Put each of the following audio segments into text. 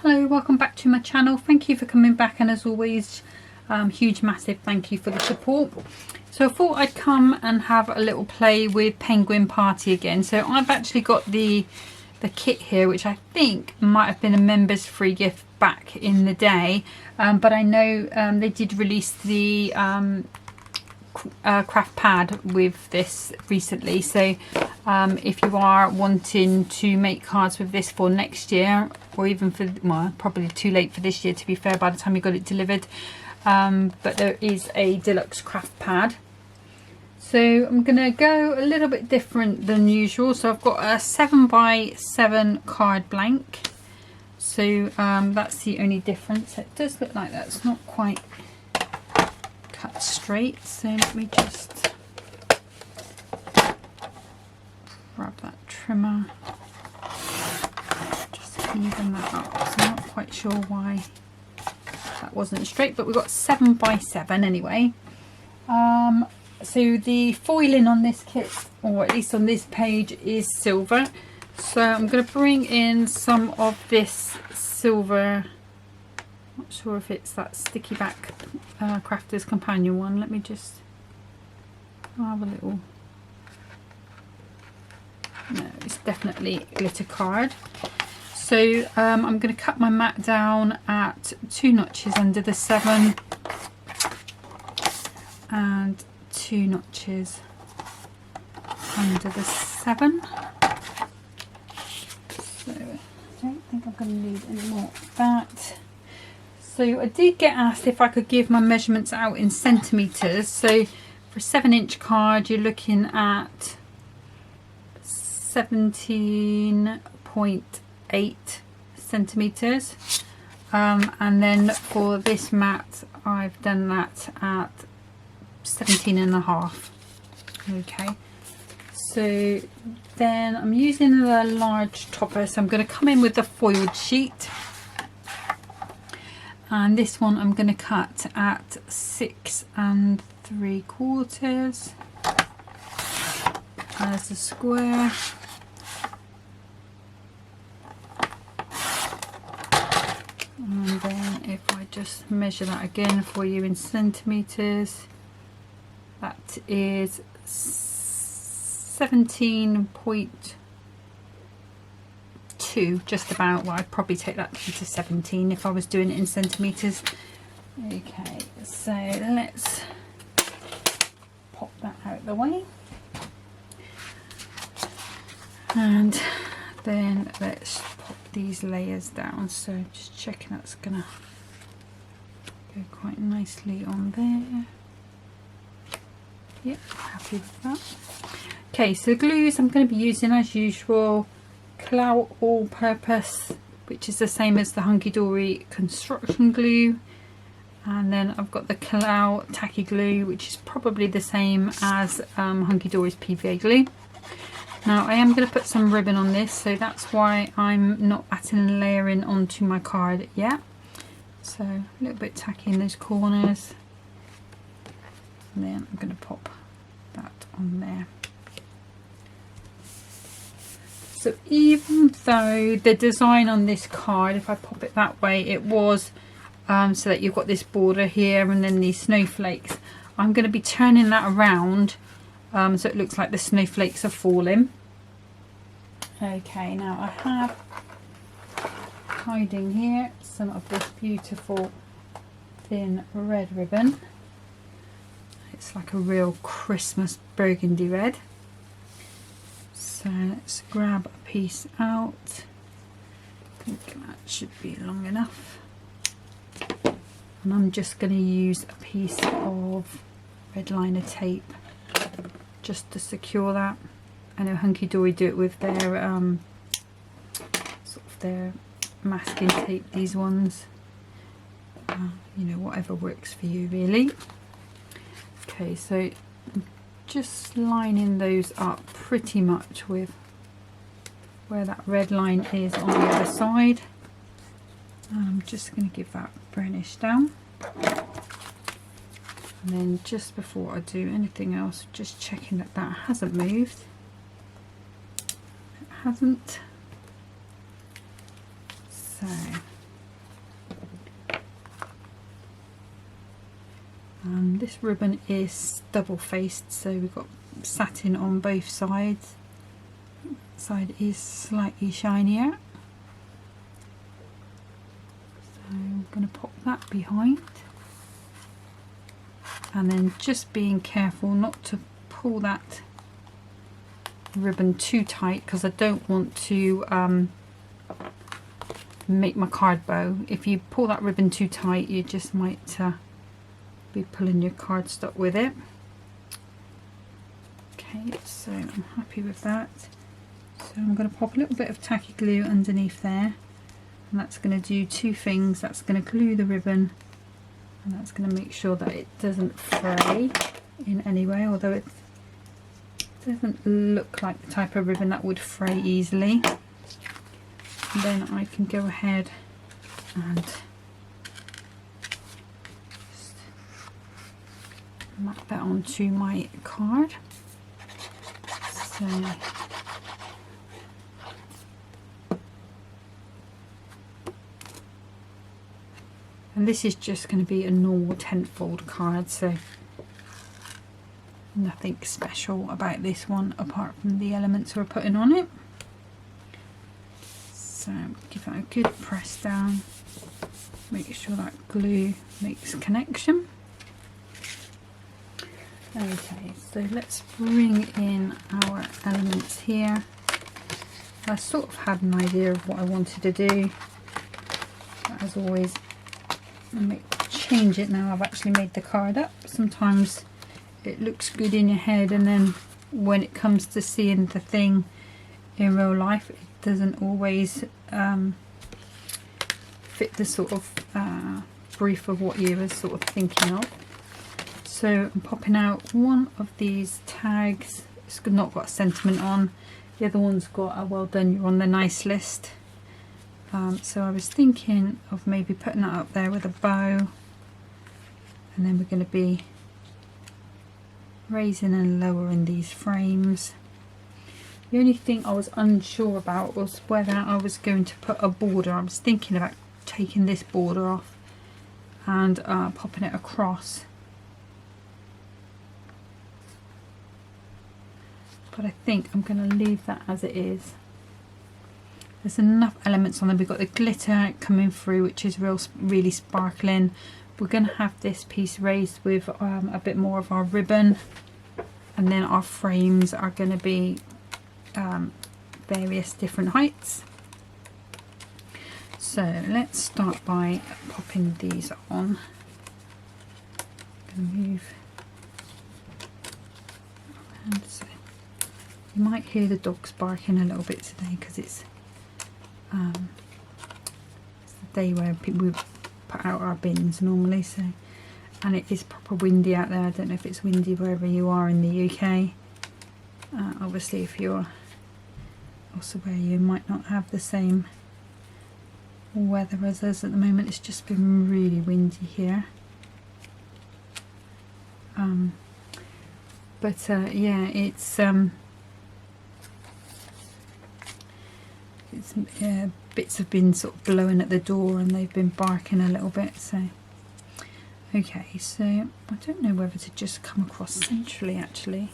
Hello, welcome back to my channel. Thank you for coming back, and as always, huge massive thank you for the support. So I thought I'd come and have a little play with Penguin Party again. So I've actually got the kit here, which I think might have been a members free gift back in the day, but I know they did release the craft pad with this recently. So if you are wanting to make cards with this for next year, or even for, well, probably too late for this year to be fair by the time you got it delivered, but there is a deluxe craft pad. So I'm going to go a little bit different than usual. So I've got a 7x7 card blank. So that's the only difference. It does look like that's not quite cut straight, so let me just grab that trimmer, just even that up, because I'm not quite sure why that wasn't straight, but we've got 7x7 anyway. So the foiling on this kit, or at least on this page, is silver. So I'm going to bring in some of this silver. Not sure if it's that sticky back Crafter's Companion one. Let me just have a little. No, it's definitely glitter card. So I'm going to cut my mat down at 2 notches under the 7 and 2 notches under the 7. So I don't think I'm going to need any more of that. So I did get asked if I could give my measurements out in centimetres. So for a 7-inch card, you're looking at 17.8 centimetres. And then for this mat, I've done that at 17.5. Okay. So then I'm using the large topper. So I'm going to come in with the foiled sheet. And this one I'm going to cut at 6 3/4 as a square. And then if I just measure that again for you in centimetres, that is 17.2, just about. Well, I'd probably take that to 17 if I was doing it in centimetres. Okay, so let's pop that out of the way, and then let's pop these layers down. So just checking that's gonna go quite nicely on there. Yep, happy with that. Okay, so glues I'm going to be using, as usual, Clout All Purpose, which is the same as the Hunkydory construction glue, and then I've got the Clout Tacky Glue, which is probably the same as Hunkydory's PVA glue. Now I am going to put some ribbon on this, so that's why I'm not adding and layering onto my card yet. So a little bit tacky in those corners, and then I'm going to pop that on there. So even though the design on this card, if I pop it that way, it was so that you've got this border here and then these snowflakes, I'm going to be turning that around so it looks like the snowflakes are falling. Okay, now I have hiding here some of this beautiful thin red ribbon. It's like a real Christmas burgundy red. So let's grab a piece out. I think that should be long enough. And I'm just going to use a piece of red liner tape just to secure that. I know Hunkydory do it with their sort of their masking tape, these ones. You know, whatever works for you really. Okay, so just lining those up pretty much with where that red line is on the other side. I'm just going to give that burnish down, and then just before I do anything else, just checking that that hasn't moved. It hasn't. So This ribbon is double faced, so we've got satin on both sides. Side is slightly shinier, so I'm going to pop that behind, and then just being careful not to pull that ribbon too tight, because I don't want to make my card bow. If you pull that ribbon too tight, you just might be pulling your cardstock with it. Okay, so I'm happy with that. So I'm going to pop a little bit of tacky glue underneath there, and that's going to do two things. That's going to glue the ribbon, and that's going to make sure that it doesn't fray in any way, although it doesn't look like the type of ribbon that would fray easily. And then I can go ahead and just map that onto my card. So and this is just going to be a normal 10-fold card, so nothing special about this one apart from the elements we're putting on it. So give that a good press down, make sure that glue makes connection. Okay, so let's bring in our elements here. I sort of had an idea of what I wanted to do, but as always I change it now I've actually made the card up. Sometimes it looks good in your head, and then when it comes to seeing the thing in real life, it doesn't always fit the sort of brief of what you were sort of thinking of. So I'm popping out one of these tags. It's not got a sentiment on. The other one's got a well done, you're on the nice list. So I was thinking of maybe putting that up there with a bow, and then we're going to be raising and lowering these frames. The only thing I was unsure about was whether I was going to put a border. I was thinking about taking this border off and popping it across, but I think I'm going to leave that as it is. There's enough elements on there. We've got the glitter coming through, which is really sparkling. We're going to have this piece raised with a bit more of our ribbon, and then our frames are going to be various different heights. So let's start by popping these on. I'm going to move around. So you might hear the dogs barking a little bit today because it's the day where we put out our bins normally, so, and it is proper windy out there. I don't know if it's windy wherever you are in the UK. Obviously if you're elsewhere you might not have the same weather as us at the moment. It's just been really windy here. Yeah, bits have been sort of blowing at the door and they've been barking a little bit. So okay, so I don't know whether to just come across centrally actually.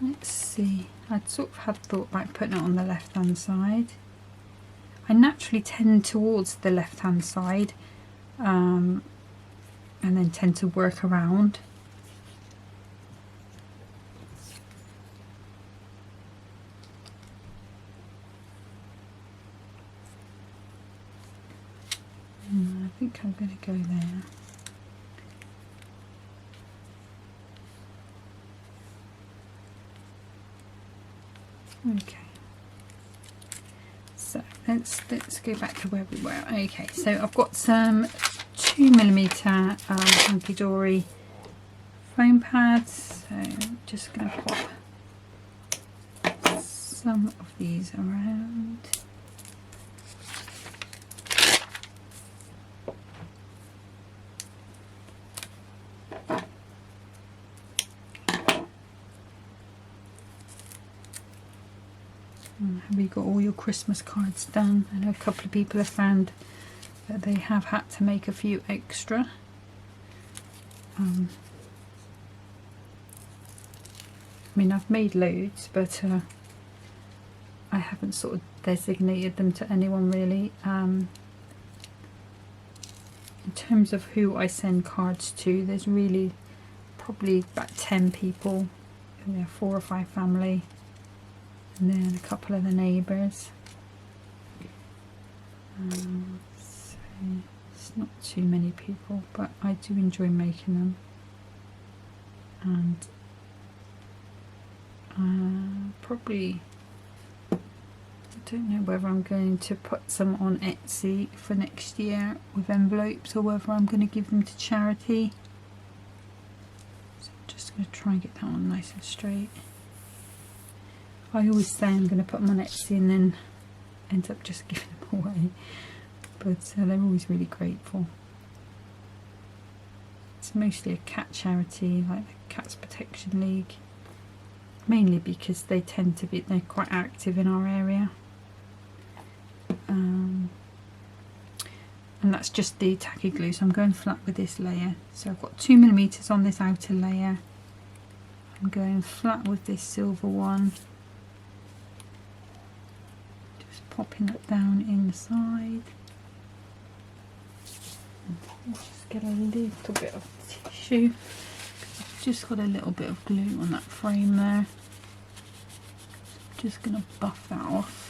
Let's see, I'd sort of had thought about putting it on the left hand side. I naturally tend towards the left hand side and then tend to work around. I think I'm going to go there. Okay, so let's go back to where we were. Okay, so I've got some 2mm Hunkydory foam pads, so I'm just going to pop some of these around. Have you got all your Christmas cards done? I know a couple of people have found that they have had to make a few extra. I mean, I've made loads, but I haven't sort of designated them to anyone really. In terms of who I send cards to, there's really probably about 10 people, 4 or 5 family, and then a couple of the neighbours. So it's not too many people, but I do enjoy making them. And probably, I don't know whether I'm going to put some on Etsy for next year with envelopes, or whether I'm going to give them to charity. So I'm just going to try and get that one nice and straight. I always say I'm going to put them on Etsy and then end up just giving them away, but they're always really grateful. It's mostly a cat charity, like the Cats Protection League, mainly because they tend to be, they're quite active in our area. And that's just the tacky glue, so I'm going flat with this layer. So I've got 2mm on this outer layer. I'm going flat with this silver one, just popping it down inside. Just get a little bit of tissue. I've just got a little bit of glue on that frame there. Just going to buff that off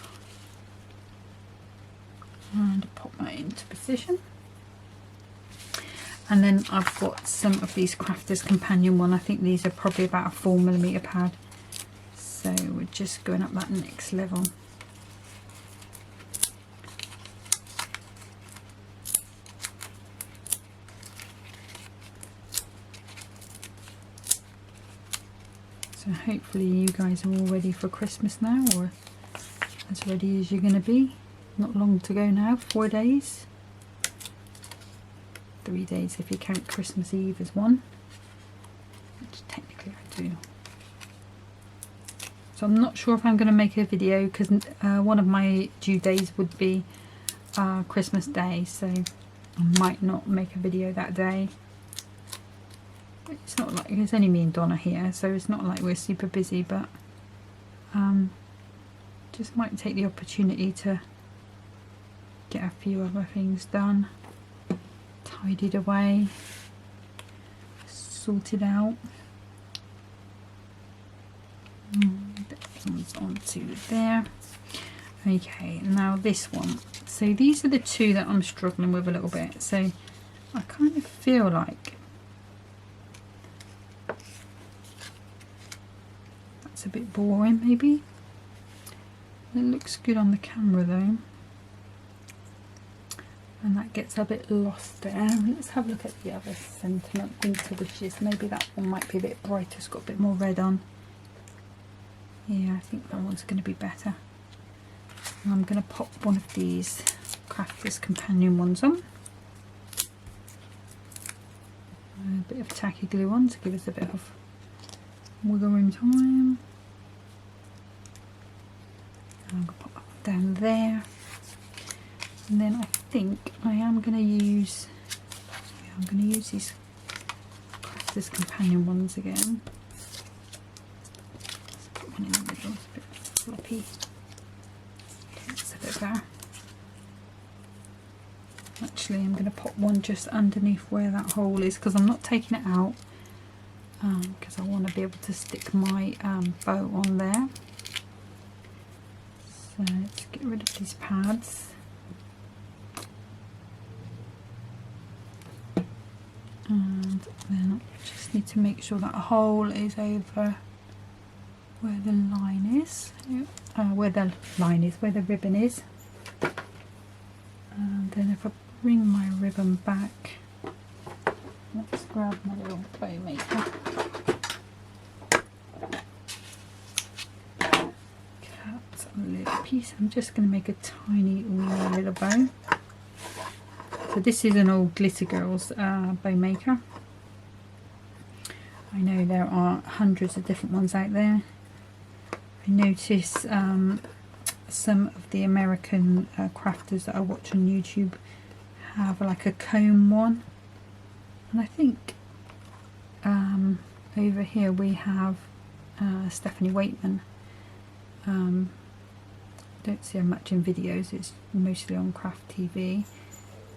and pop that into position. And then I've got some of these Crafters Companion one. I think these are probably about a 4mm pad. So we're just going up that next level. So hopefully you guys are all ready for Christmas now, or as ready as you're going to be. Not long to go now, 4 days. 3 days if you count Christmas Eve as one, which technically I do. So I'm not sure if I'm going to make a video, because one of my due days would be Christmas Day, so I might not make a video that day. It's not like, it's only me and Donna here, so it's not like we're super busy, but just might take the opportunity to get a few other things done, tidied away, sorted out. That one's onto there. Okay, now this one. So these are the two that I'm struggling with a little bit. So I kind of feel like that's a bit boring maybe. It looks good on the camera though. And that gets a bit lost there. Let's have a look at the other sentiment, Winter Wishes. Maybe that one might be a bit brighter, it's got a bit more red on. Yeah, I think that one's going to be better. And I'm going to pop one of these Crafters Companion ones on. A bit of tacky glue on to give us a bit of wiggle room time. I'm going to pop that down there. And then I think I am going to use, these Crafters Companion ones again. Let's put one in the middle, it's a bit floppy. That's a bit better. Actually, I'm going to pop one just underneath where that hole is, because I'm not taking it out, because I want to be able to stick my bow on there. So let's get rid of these pads. And then I just need to make sure that hole is over where the line is, where the ribbon is. And then if I bring my ribbon back, let's grab my little bow maker. Cut a little piece. I'm just going to make a tiny little bow. So this is an old Glitter Girls bow maker. I know there are hundreds of different ones out there. I notice some of the American crafters that I watch on YouTube have like a comb one, and I think over here we have Stephanie Waitman. Don't see her much in videos, it's mostly on Craft TV.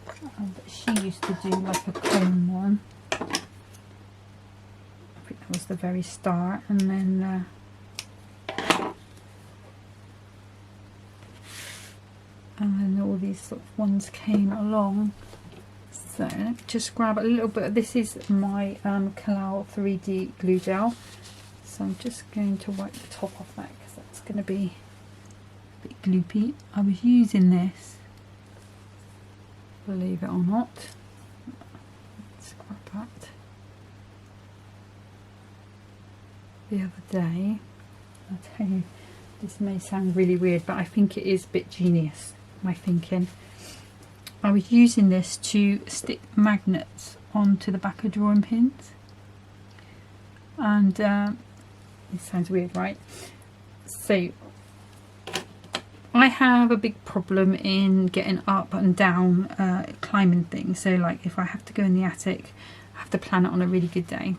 But she used to do like a cone one. I think that was the very start, and then all these sort of ones came along. So let me just grab a little bit. This is my Kalal 3D glue gel. So I'm just going to wipe the top off that because that's going to be a bit gloopy. I was using this, believe it or not. Let's grab that. The other day, I'll tell you, this may sound really weird, but I think it is a bit genius, my thinking. I was using this to stick magnets onto the back of drawing pins, and it sounds weird, right? So I have a big problem in getting up and down climbing things. So like if I have to go in the attic, I have to plan it on a really good day.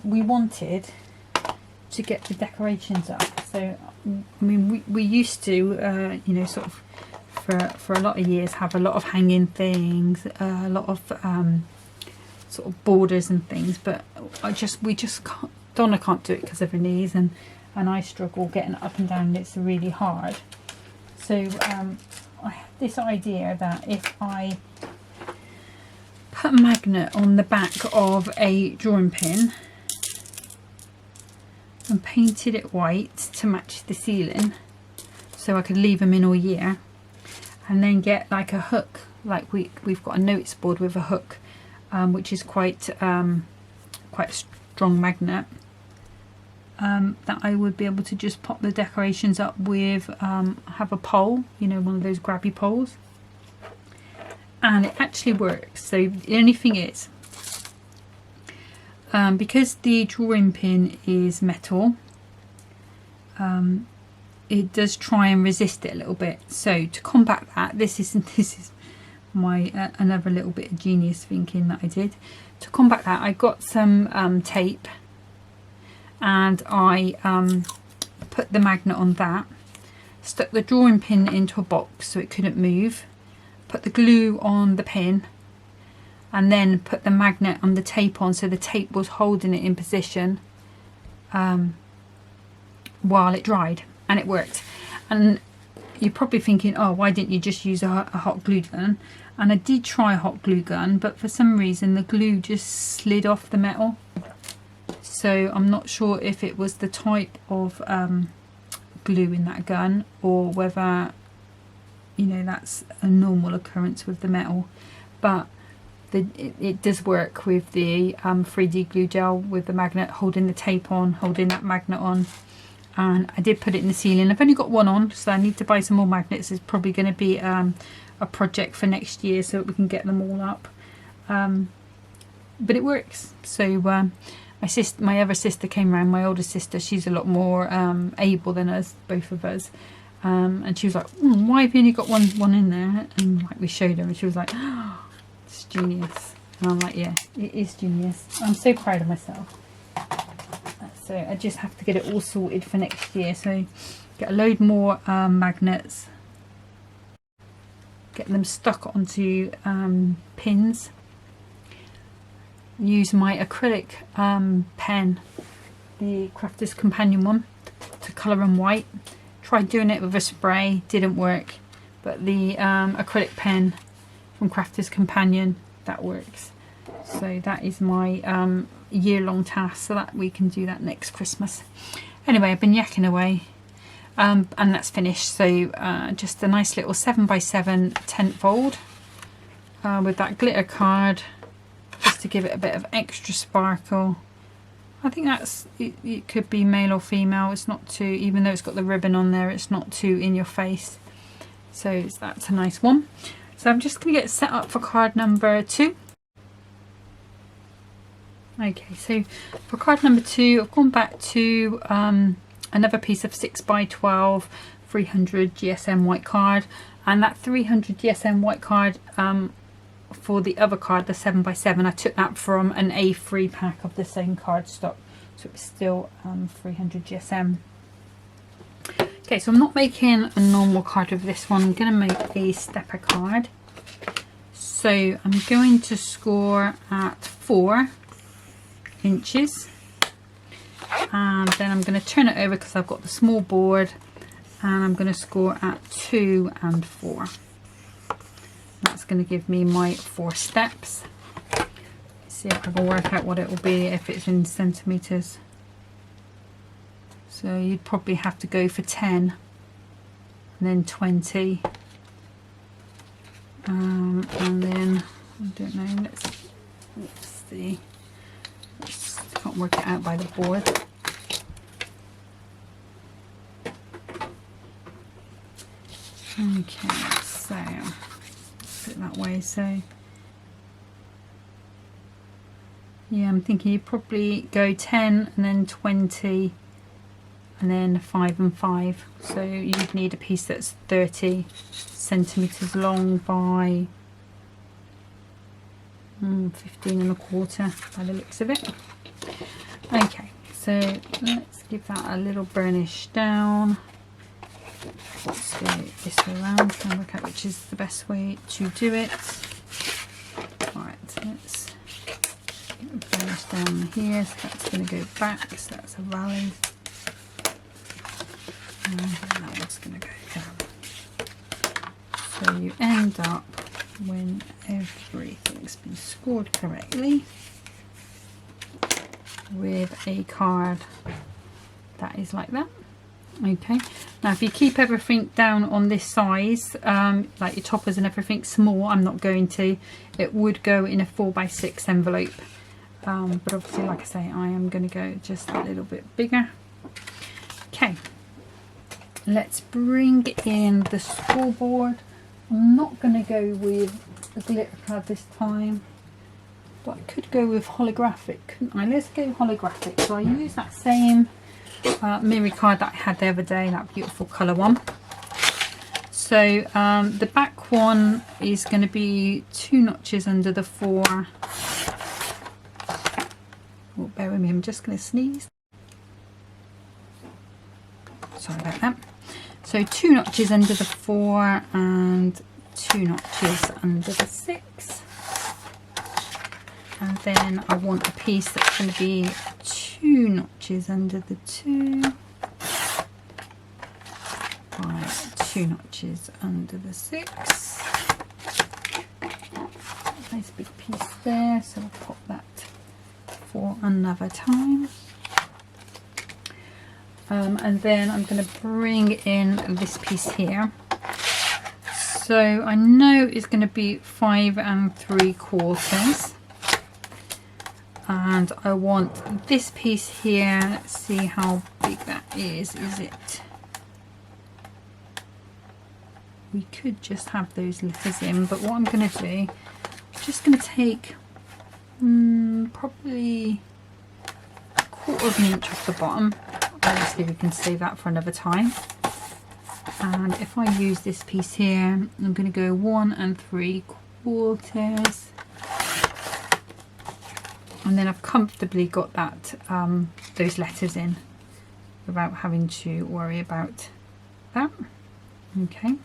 We wanted to get the decorations up. So I mean, we used to you know, sort of for a lot of years have a lot of hanging things, a lot of sort of borders and things, but we just can't. Donna can't do it because of her knees, and I struggle getting up and down. It's really hard. So I had this idea that if I put a magnet on the back of a drawing pin and painted it white to match the ceiling, so I could leave them in all year, and then get like a hook, like we've got a notice board with a hook, which is quite a strong magnet, that I would be able to just pop the decorations up with, have a pole, you know, one of those grabby poles, and it actually works. So the only thing is, because the drawing pin is metal, it does try and resist it a little bit. So to combat that, this is my another little bit of genius thinking that I did. To combat that, I got some tape, and I put the magnet on that, stuck the drawing pin into a box so it couldn't move, put the glue on the pin, and then put the magnet on the tape on, so the tape was holding it in position while it dried, and it worked. And you're probably thinking, oh, why didn't you just use a hot glue gun? And I did try a hot glue gun, but for some reason the glue just slid off the metal. So I'm not sure if it was the type of glue in that gun, or whether, you know, that's a normal occurrence with the metal. But it does work with the 3D glue gel, with the magnet holding the tape on, holding that magnet on. And I did put it in the ceiling. I've only got one on, so I need to buy some more magnets. It's probably going to be a project for next year, so that we can get them all up. But it works. So my other sister came round, my older sister. She's a lot more able than us, both of us. And she was like, why have you only got one in there? And like, we showed her, and she was like, oh, it's genius. And I'm like, yeah, it is genius. I'm so proud of myself. So I just have to get it all sorted for next year. So get a load more magnets, get them stuck onto pins, use my acrylic pen, the Crafter's Companion one, to colour them white. Tried doing it with a spray, didn't work, but the acrylic pen from Crafter's Companion, that works. So that is my year-long task, so that we can do that next Christmas. Anyway, I've been yakking away, and that's finished. So just a nice little 7x7 tent fold with that glitter card, just to give it a bit of extra sparkle. I think that's it could be male or female. It's not too, even though it's got the ribbon on there, it's not too in your face. So that's a nice one. So I'm just going to get set up for card number 2. Okay, so for card number 2, I've gone back to another piece of 6x12 300 GSM white card, and that 300 GSM white card for the other card, the 7x7, I took that from an A3 pack of the same cardstock, so it's still 300 GSM. Okay, so I'm not making a normal card of this one. I'm going to make a stepper card. So I'm going to score at 4 inches, and then I'm going to turn it over because I've got the small board, and I'm going to score at 2 and 4. That's going to give me my 4 steps. Let's see if I can work out what it will be if it's in centimetres. So you'd probably have to go for 10 and then 20. And then, I don't know, let's see. Can't work it out by the board. Okay, so put it that way. So yeah, I'm thinking you probably go 10 and then 20 and then 5 and 5. So you'd need a piece that's 30 centimeters long by 15 and a quarter by the looks of it. Okay, so let's give that a little burnish down. Let's go this way around, try and work out which is the best way to do it. Right, let's burnish down here, so that's going to go back, so that's a valley. And that one's going to go down. So you end up, when everything's been scored correctly, with a card that is like that. Okay, now if you keep everything down on this size, like your toppers and everything small, I'm not going to, it would go in a 4x6 envelope, but obviously, like I say, I am going to go just a little bit bigger. Okay, let's bring in the scoreboard. I'm not going to go with a glitter card this time, but I could go with holographic, couldn't I? Let's go holographic. So I use that same mirror card that I had the other day, that beautiful colour one. So the back one is going to be 2 notches under the 4. Oh, bear with me, I'm just going to sneeze. Sorry about that. So 2 notches under the 4 and 2 notches under the 6. And then I want a piece that's going to be 2 notches under the 2. Right, 2 notches under the 6. Nice big piece there, so I'll pop that for another time. And then I'm going to bring in this piece here. So I know it's going to be 5 3/4. And I want this piece here. Let's see how big that is. Is it? We could just have those letters in, but what I'm going to do, I'm just going to take probably 1/4 inch off the bottom. Obviously we can save that for another time. And if I use this piece here, I'm going to go 1 3/4. And then I've comfortably got that those letters in without having to worry about that. Okay,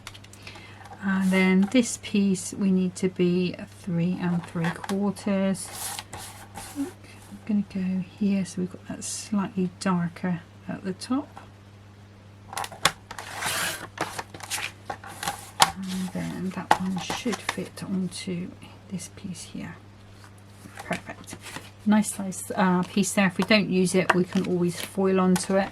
and then this piece we need to be 3 3/4. I'm going to go here, so we've got that slightly darker at the top. And then that one should fit onto this piece here. Perfect. Nice size piece there. If we don't use it, we can always foil onto it,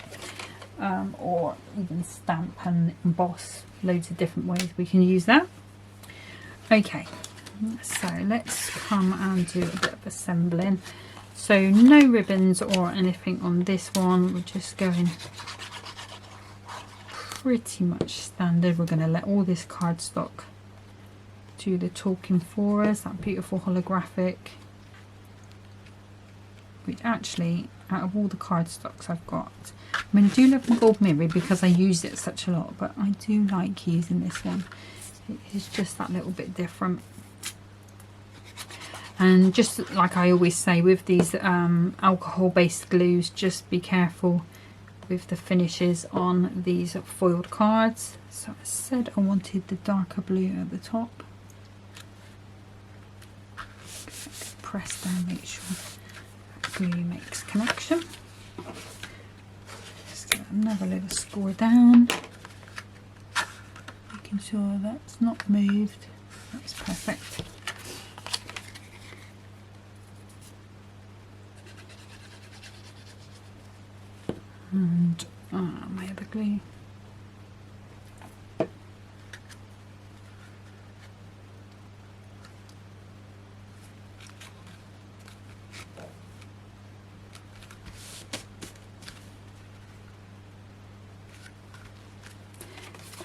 or even stamp and emboss. Loads of different ways we can use that. Okay, so let's come and do a bit of assembling. So no ribbons or anything on this one. We're just going pretty much standard. We're going to let all this cardstock do the talking for us. That beautiful holographic, which actually, out of all the cardstocks I've got, I mean, I do love the gold mirror because I use it such a lot, but I do like using this one. It is just that little bit different. And just like I always say with these alcohol based glues, just be careful with the finishes on these foiled cards. So I said I wanted the darker blue at the top. Press down, make sure that glue makes connection. Just get another little score down, making sure that's not moved. That's perfect. And my other glue.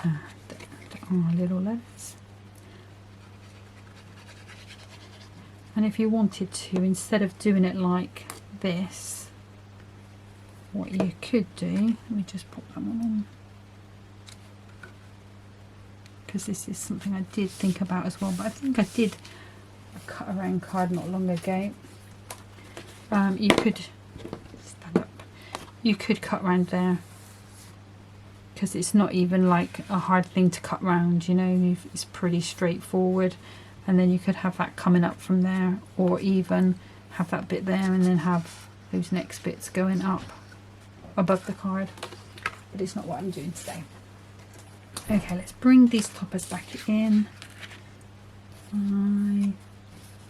And our little letters. And if you wanted to, instead of doing it like this, what you could do, let me just pop that one on, because this is something I did think about as well, but I think I did a cut around card not long ago. You could stand up, you could cut around there, because it's not even like a hard thing to cut round, you know, it's pretty straightforward. And then you could have that coming up from there, or even have that bit there and then have those next bits going up above the card, but it's not what I'm doing today. Okay, let's bring these toppers back in. I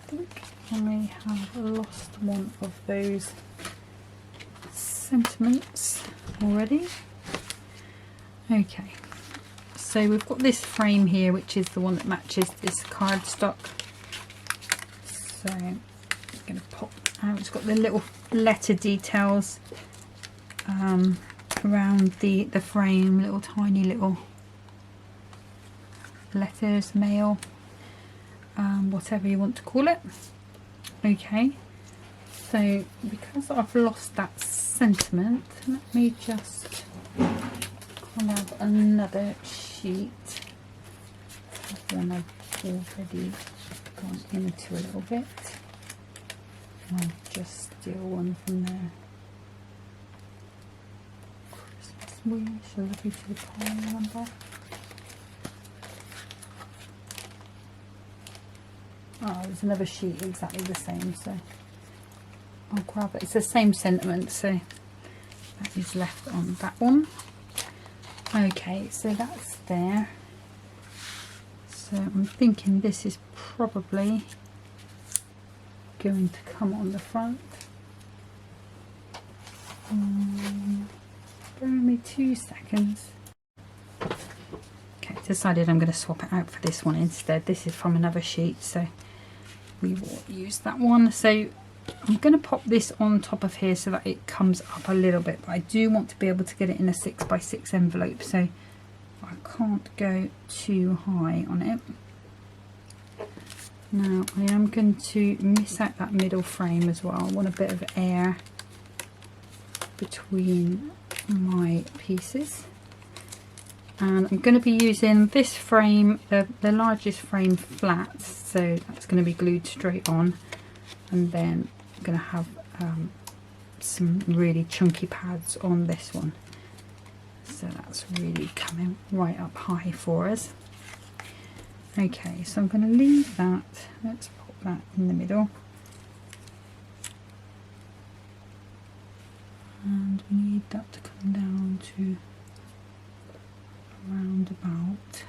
think I have lost one of those sentiments already. Okay, so we've got this frame here, which is the one that matches this cardstock. So I'm going to pop out. It's got the little letter details around the frame, little tiny little letters, mail, whatever you want to call it. Okay, so because I've lost that sentiment, let me just have another sheet of one I've already gone into a little bit. I'll just steal one from there. Christmas wish, a look to the pile number. Oh, there's another sheet exactly the same, so I'll grab it. It's the same sentiment, so that is left on that one. Okay, so that's there. So I'm thinking this is probably going to come on the front. Bear with me 2 seconds. Okay, decided I'm going to swap it out for this one instead. This is from another sheet, so we will use that one. So I'm going to pop this on top of here so that it comes up a little bit, but I do want to be able to get it in a 6x6 envelope, so I can't go too high on it. Now I am going to miss out that middle frame as well. I want a bit of air between my pieces, and I'm going to be using this frame, the largest frame, flat, so that's going to be glued straight on. And then I'm going to have some really chunky pads on this one, so that's really coming right up high for us. Okay, so I'm going to leave that, let's pop that in the middle, and we need that to come down to around about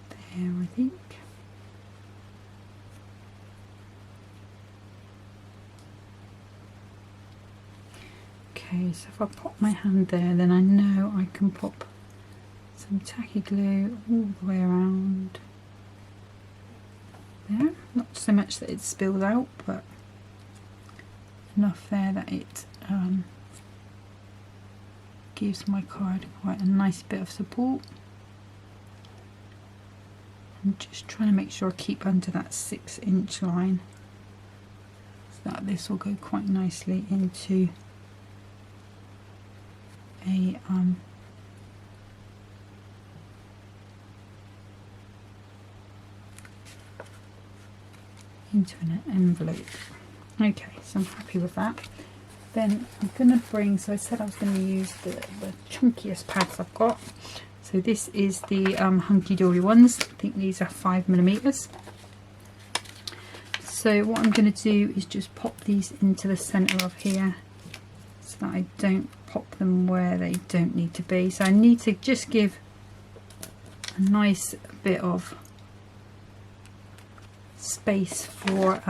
there, I think. Okay, so if I pop my hand there, then I know I can pop some tacky glue all the way around there. Not so much that it spills out, but enough there that it gives my card quite a nice bit of support. I'm just trying to make sure I keep under that 6-inch line, so that this will go quite nicely into a into an envelope. Okay, so I'm happy with that. Then I'm going to bring, so I said I was going to use the chunkiest pads I've got. So this is the Hunkydory ones. I think these are 5mm. So what I'm going to do is just pop these into the centre of here, so that I don't pop them where they don't need to be. So I need to just give a nice bit of space for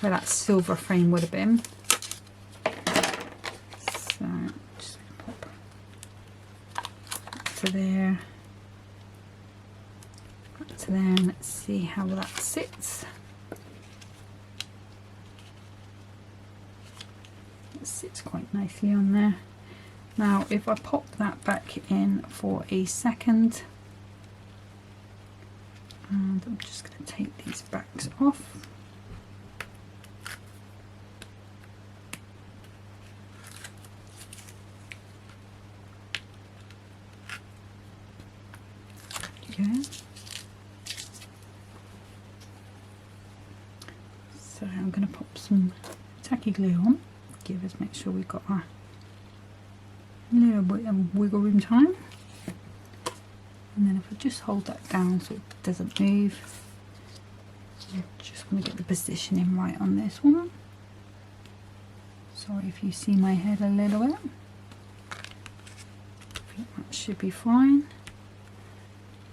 where that silver frame would have been. So just pop that to there, that to there, and let's see how that sits. It sits quite nicely on there. Now if I pop that back in for a second, and I'm just going to take these backs off. Okay. So I'm going to pop some tacky glue on. Give us, make sure we've got a little bit of wiggle room time. And then if I just hold that down so it doesn't move, I just want to get the positioning right on this one. Sorry if you see my head a little bit. I think that should be fine.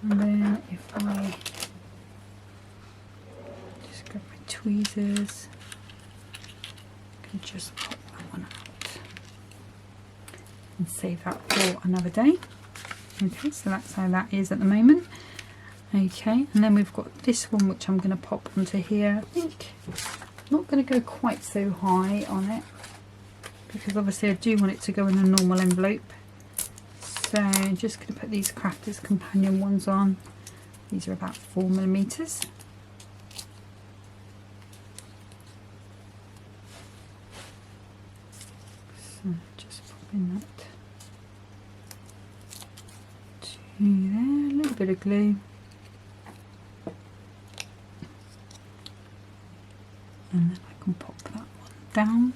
And then if I just grab my tweezers, I can just pop that one out and save that for another day. Okay, so that's how that is at the moment. Okay, and then we've got this one which I'm going to pop onto here. I think I'm not going to go quite so high on it, because obviously I do want it to go in a normal envelope. So I'm just going to put these Crafter's Companion ones on. These are about 4mm. So just pop in that to there, a little bit of glue. And then I can pop that one down.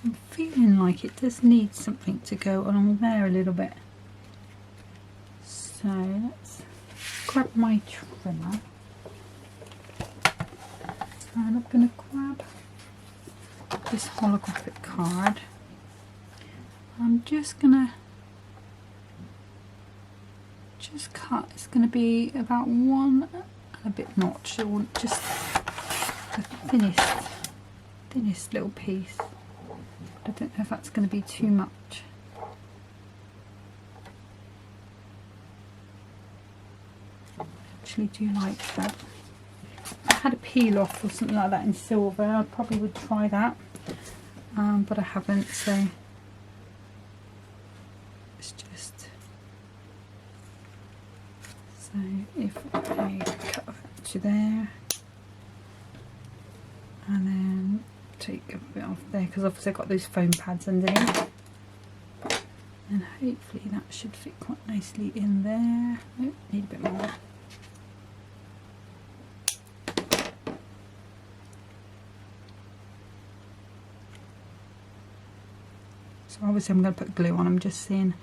I'm feeling like it does need something to go along there a little bit. So let's grab my trimmer, and I'm going to grab this holographic card. I'm just going to cut. It's going to be about 1 and a bit notch. I want just the thinnest little piece. I don't know if that's going to be too much. I actually do like that. If I had a peel off or something like that in silver, I probably would try that, but I haven't, so it's just, so if I cut that to there, and then take a bit off there, because obviously I've got those foam pads underneath, and hopefully that should fit quite nicely in there. Nope, need a bit more. So obviously I'm going to put glue on. I'm just seeing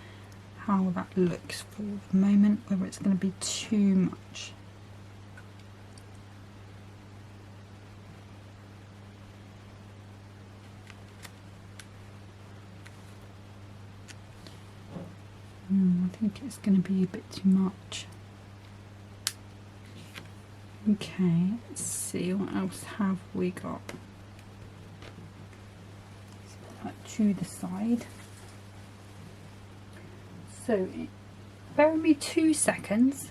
how that looks for the moment, whether it's going to be too much. I think it's going to be a bit too much. Okay, let's see, what else have we got? That to the side. So, bear with me 2 seconds.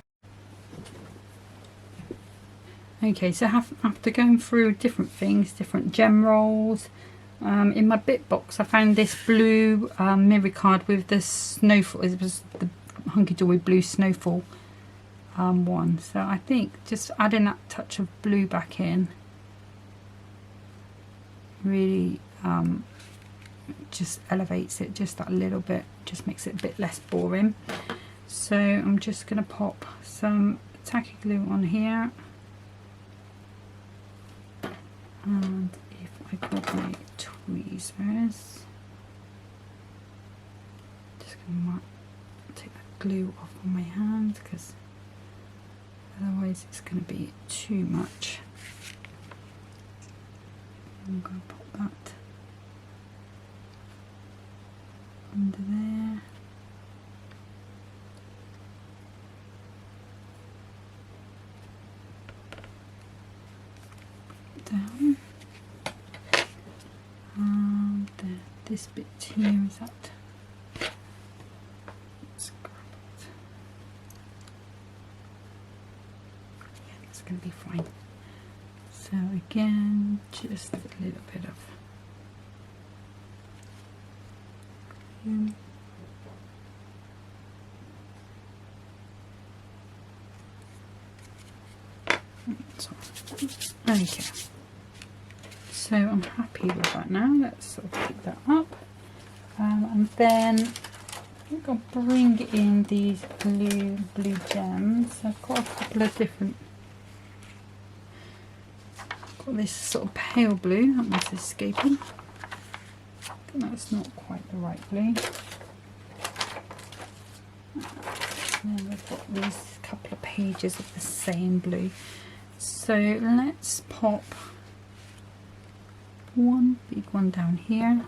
Okay, so after going through different things, different gem rolls, in my bit box I found this blue mirror card with the snowfall. It was the Hunkydory blue snowfall one. So I think just adding that touch of blue back in really just elevates it just that little bit, just makes it a bit less boring. So I'm just going to pop some tacky glue on here, and if I got my tweezers, just going to take that glue off on my hand because otherwise it's going to be too much. I'm going to pop that under there. Down. And this bit here is that. Let's grab it. Yeah, that's going to be fine. So again, just a little bit of okay. So I'm happy with that now. Let's sort of pick that up, and then I think I'll bring in these blue gems. I've got a couple of different. Got this sort of pale blue. That one's escaping. That's not quite the right blue. And then we've got these couple of pages of the same blue. So let's pop one big one down here.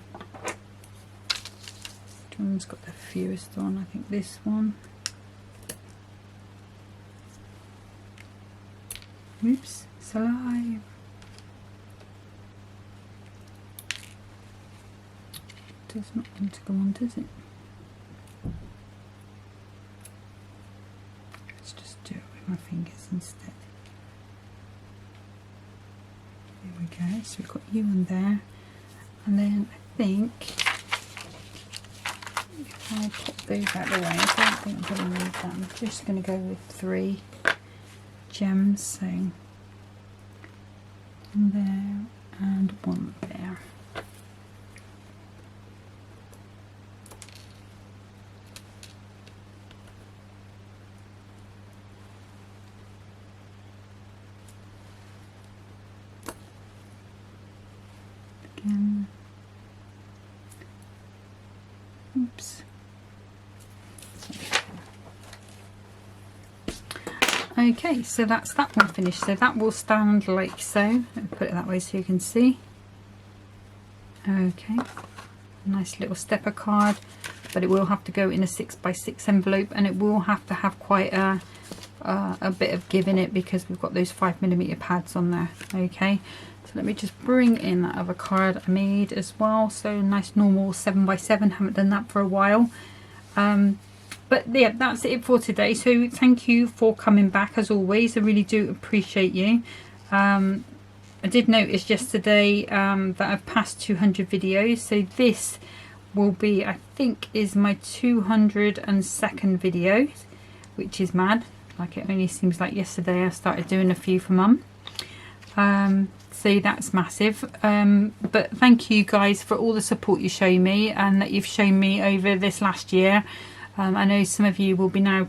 Which one's got the fewest on? I think this one. Oops, it's alive. Does not want to go on, does it? Let's just do it with my fingers instead. There we go. So we've got you in there, and then I think if I pop those out of the way, I don't think I'm going to need that. I'm just going to go with 3 gems. So one there and one there. Again. Oops. Okay, so that's that one finished. So that will stand like so. Let me put it that way so you can see. Okay, nice little stepper card, but it will have to go in a 6x6 envelope, and it will have to have quite a bit of give in it because we've got those 5mm pads on there. Okay, so let me just bring in that other card I made as well. So nice normal 7x7, haven't done that for a while. But yeah, that's it for today. So thank you for coming back as always. I really do appreciate you. I did notice yesterday that I've passed 200 videos. So this will be, I think, is my 202nd video, which is mad. Like, it only seems like yesterday I started doing a few for Mum. So that's massive. But thank you guys for all the support you show me and that you've shown me over this last year. I know some of you will be now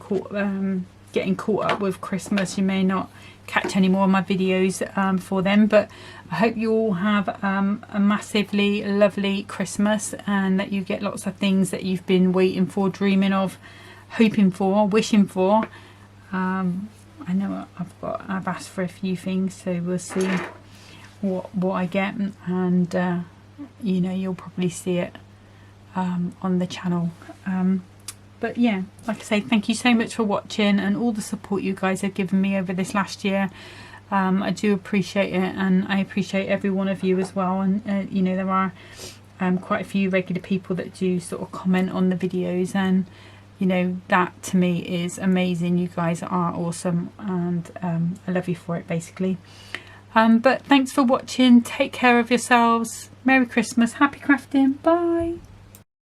getting caught up with Christmas. You may not catch any more of my videos for them, but I hope you all have a massively lovely Christmas, and that you get lots of things that you've been waiting for, dreaming of, hoping for, wishing for. I know I've asked for a few things, so we'll see what I get, and you know, you'll probably see it on the channel. But yeah, like I say, thank you so much for watching and all the support you guys have given me over this last year. I do appreciate it, and I appreciate every one of you as well. And you know, there are quite a few regular people that do sort of comment on the videos, and you know, that to me is amazing. You guys are awesome, and I love you for it, basically. But thanks for watching. Take care of yourselves. Merry Christmas. Happy crafting. Bye.